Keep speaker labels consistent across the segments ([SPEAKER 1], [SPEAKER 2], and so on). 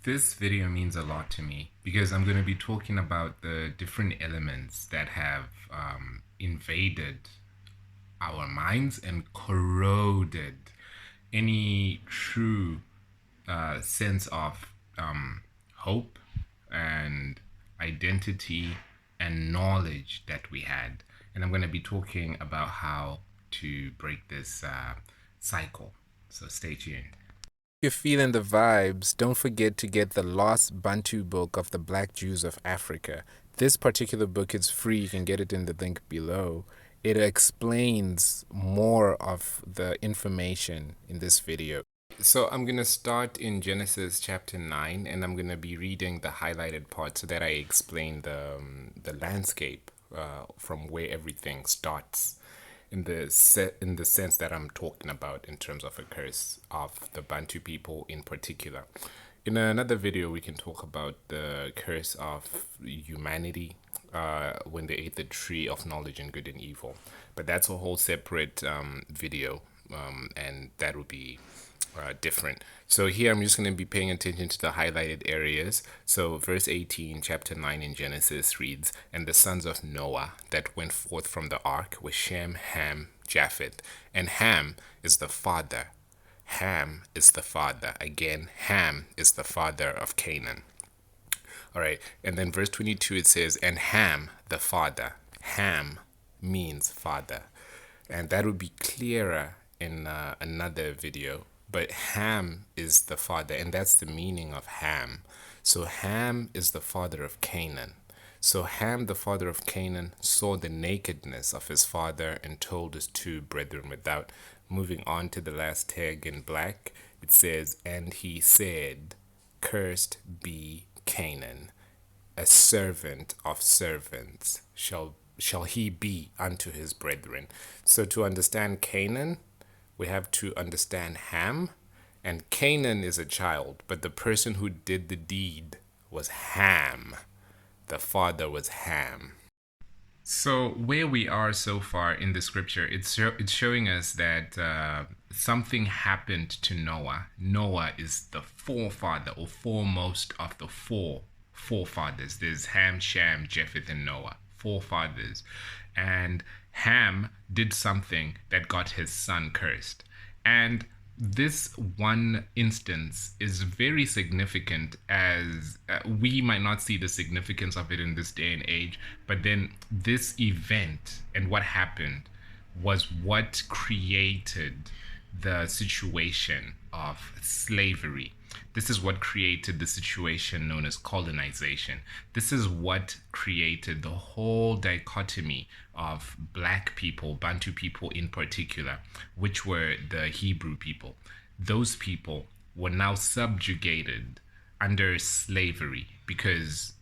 [SPEAKER 1] This video means a lot to me because I'm going to be talking about the different elements that have invaded our minds and corroded any true sense of hope and identity and knowledge that we had. And I'm going to be talking about how to break this cycle. So stay tuned.
[SPEAKER 2] If you're feeling the vibes, don't forget to get the Lost Bantu book of the Black Jews of Africa. This particular book is free. You can get it in the link below. It explains more of the information in this video. So I'm going to start in Genesis chapter 9, and I'm going to be reading the highlighted part so that I explain the landscape from where everything starts in the sense that I'm talking about in terms of a curse of the Bantu people in particular. In another video, we can talk about the curse of humanity when they ate the tree of knowledge and good and evil. But that's a whole separate video, and that would be different. So here I'm just going to be paying attention to the highlighted areas. So verse 18, chapter 9 in Genesis reads, "And the sons of Noah that went forth from the ark were Shem, Ham, Japheth. And Ham is the father. Ham is the father. Again, Ham is the father of Canaan." All right. And then verse 22, it says, "And Ham, the father." Ham means father. And that would be clearer in another video. But Ham is the father, and that's the meaning of Ham. So Ham is the father of Canaan. So Ham, the father of Canaan, saw the nakedness of his father and told his two brethren. Without moving on to the last tag in black, it says, "And he said, Cursed be Canaan, a servant of servants shall he be unto his brethren." So to understand Canaan, we have to understand Ham, and Canaan is a child, but the person who did the deed was Ham. The father was Ham.
[SPEAKER 1] So where we are so far in the scripture, it's showing us that something happened to Noah. Noah is the forefather or foremost of the four forefathers. There's Ham, Shem, Japheth, and Noah. Forefathers. And Ham did something that got his son cursed. And this one instance is very significant, as we might not see the significance of it in this day and age, but then this event and what happened was what created the situation of slavery. This is what created the situation known as colonization. This is what created the whole dichotomy of black people, Bantu people in particular, which were the Hebrew people. Those people were now subjugated under slavery because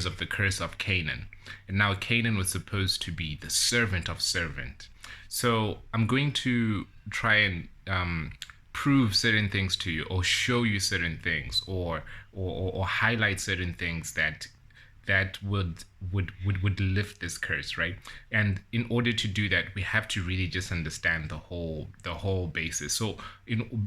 [SPEAKER 1] of the curse of Canaan. And now Canaan was supposed to be the servant of servant. So I'm going to try and prove certain things to you, or show you certain things, or highlight certain things that would lift this curse, right? And in order to do that, we have to really just understand the whole basis. So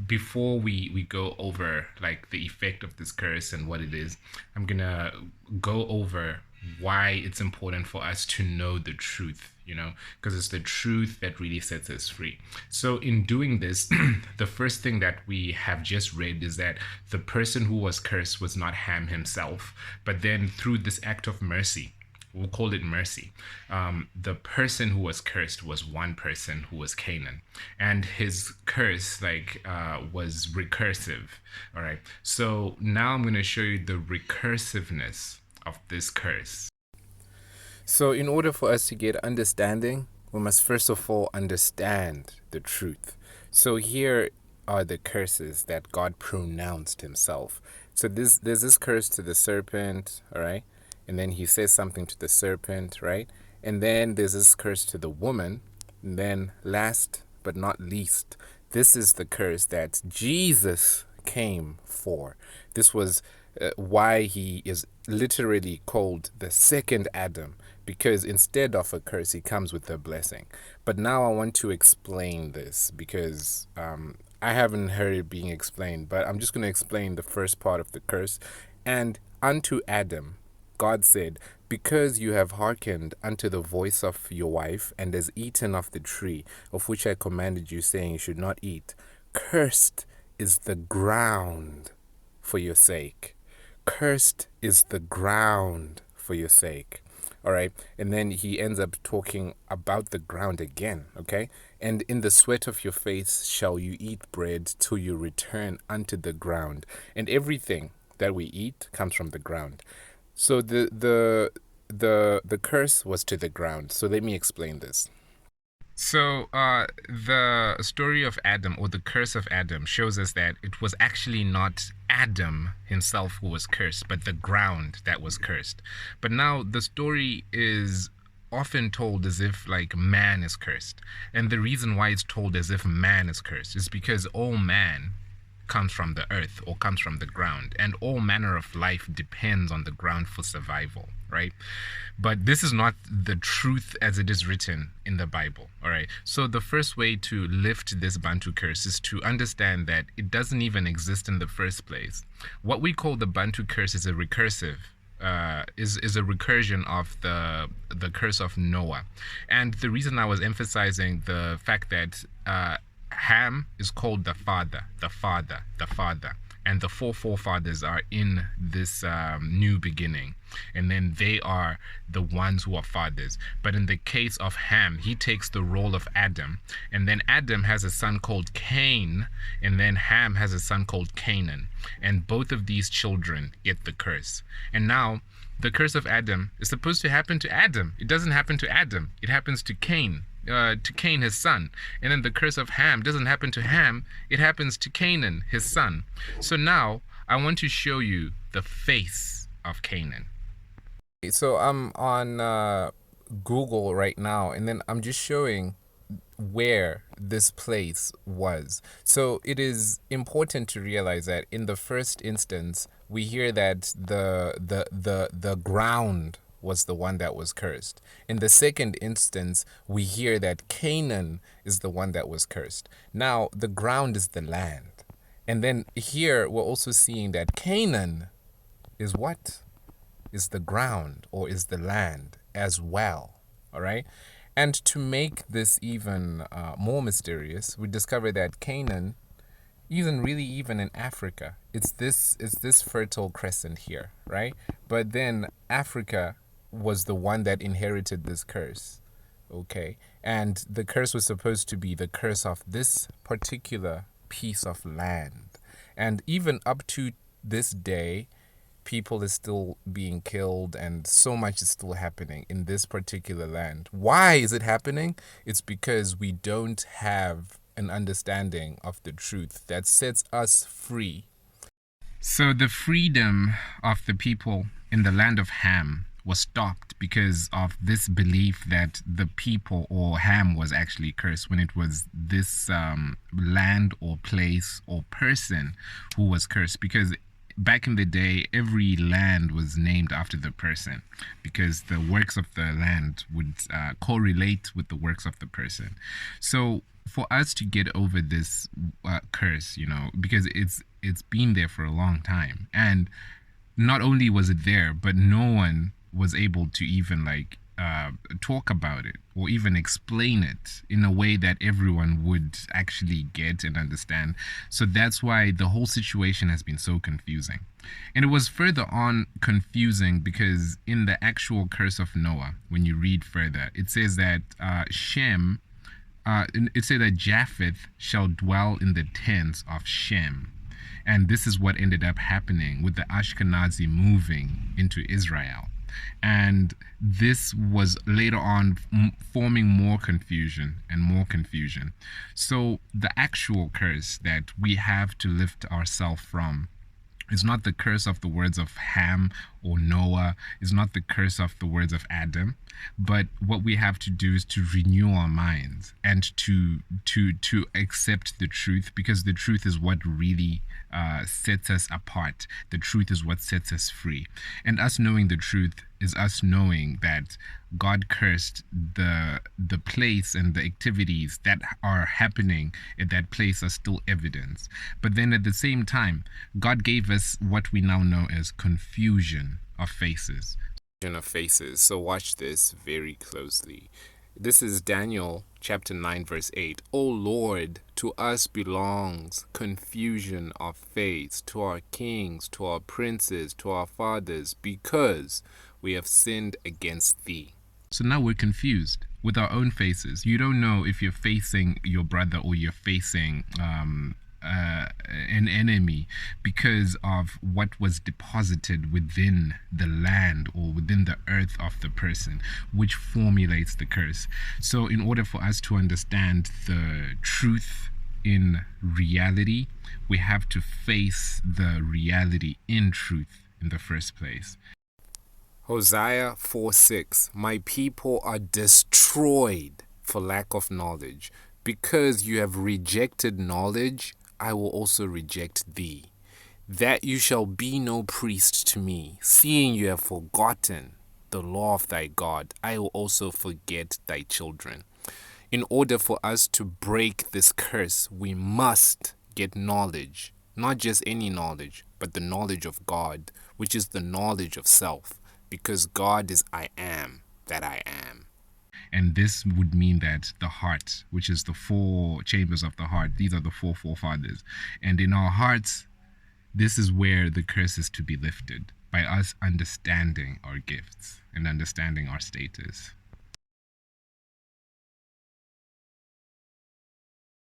[SPEAKER 1] before we go over like the effect of this curse and what it is, I'm gonna go over why it's important for us to know the truth, because it's the truth that really sets us free. So in doing this, the first thing that we have just read is that the person who was cursed was not Ham himself, but then through this act of mercy, we'll call it mercy, the person who was cursed was one person who was Canaan, and his curse was recursive. All right, so now I'm going to show you the recursiveness of this curse.
[SPEAKER 2] So in order for us to get understanding, we must first of all understand the truth. So here are the curses that God pronounced himself. So there's this curse to the serpent, all right? And then he says something to the serpent, right? And then there's this curse to the woman. And then last but not least, this is the curse that Jesus came for. This was why he is literally called the second Adam, because instead of a curse, he comes with a blessing. But now I want to explain this because I haven't heard it being explained, but I'm just going to explain the first part of the curse. And unto Adam, God said, because you have hearkened unto the voice of your wife, and has eaten of the tree of which I commanded you, saying you should not eat, cursed is the ground for your sake. Cursed is the ground for your sake. All right. And then he ends up talking about the ground again. Okay. And in the sweat of your face shall you eat bread till you return unto the ground. And everything that we eat comes from the ground. So the curse was to the ground. So let me explain this.
[SPEAKER 1] So, the story of Adam, or the curse of Adam, shows us that it was actually not Adam himself who was cursed, but the ground that was cursed. But now the story is often told as if like man is cursed. And the reason why it's told as if man is cursed is because all man comes from the earth or comes from the ground, and all manner of life depends on the ground for survival, right? But this is not the truth as it is written in the Bible, all right? So the first way to lift this Bantu curse is to understand that it doesn't even exist in the first place. What we call the Bantu curse is a recursive is a recursion of the curse of Noah. And the reason I was emphasizing the fact that Ham is called the father, the father, the father. And the four forefathers are in this new beginning. And then they are the ones who are fathers. But in the case of Ham, he takes the role of Adam. And then Adam has a son called Cain. And then Ham has a son called Canaan. And both of these children get the curse. And now, the curse of Adam is supposed to happen to Adam. It doesn't happen to Adam. It happens to Cain. To Cain, his son. And then the curse of Ham doesn't happen to Ham, it happens to Canaan, his son. So now I want to show you the face of Canaan.
[SPEAKER 2] So I'm on Google right now, and then I'm just showing where this place was. So it is important to realize that in the first instance, we hear that the ground was the one that was cursed. In the second instance, we hear that Canaan is the one that was cursed. Now, the ground is the land. And then here we're also seeing that Canaan is what? Is the ground, or is the land as well. All right. And to make this even more mysterious, we discover that Canaan isn't really even in Africa. It's this fertile crescent here, right? But then Africa was the one that inherited this curse. Okay. And the curse was supposed to be the curse of this particular piece of land. And even up to this day, people is still being killed, and so much is still happening in this particular land. Why is it happening? It's because we don't have an understanding of the truth that sets us free.
[SPEAKER 1] So the freedom of the people in the land of Ham was stopped because of this belief that the people, or Ham, was actually cursed, when it was this land or place or person who was cursed. Because back in the day, every land was named after the person, because the works of the land would correlate with the works of the person. So for us to get over this curse, because it's been there for a long time, and not only was it there, but no one was able to even talk about it or even explain it in a way that everyone would actually get and understand. So that's why the whole situation has been so confusing. And it was further on confusing because in the actual curse of Noah, when you read further, it says that it says that Japheth shall dwell in the tents of Shem. And this is what ended up happening with the Ashkenazi moving into Israel. And this was later on forming more confusion and more confusion. So the actual curse that we have to lift ourselves from is not the curse of the words of Ham or Noah, is not the curse of the words of Adam, but what we have to do is to renew our minds and to accept the truth, because the truth is what really sets us apart. The truth is what sets us free. And us knowing the truth is us knowing that God cursed the place, and the activities that are happening at that place are still evidence. But then at the same time, God gave us what we now know as confusion of faces.
[SPEAKER 2] Of faces. So watch this very closely. This is Daniel chapter 9 verse 8. O Lord, to us belongs confusion of face, to our kings, to our princes, to our fathers, because we have sinned against thee.
[SPEAKER 1] So now we're confused with our own faces. You don't know if you're facing your brother or you're facing an enemy because of what was deposited within the land or within the earth of the person, which formulates the curse. So in order for us to understand the truth in reality, we have to face the reality in truth in the first place.
[SPEAKER 2] Hosea 4:6. My people are destroyed for lack of knowledge. Because you have rejected knowledge, I will also reject thee. That you shall be no priest to me, seeing you have forgotten the law of thy God, I will also forget thy children. In order for us to break this curse, we must get knowledge. Not just any knowledge, but the knowledge of God, which is the knowledge of self. Because God is I am that I am.
[SPEAKER 1] And this would mean that the heart, which is the four chambers of the heart, these are the four forefathers. And in our hearts, this is where the curse is to be lifted by us understanding our gifts and understanding our status.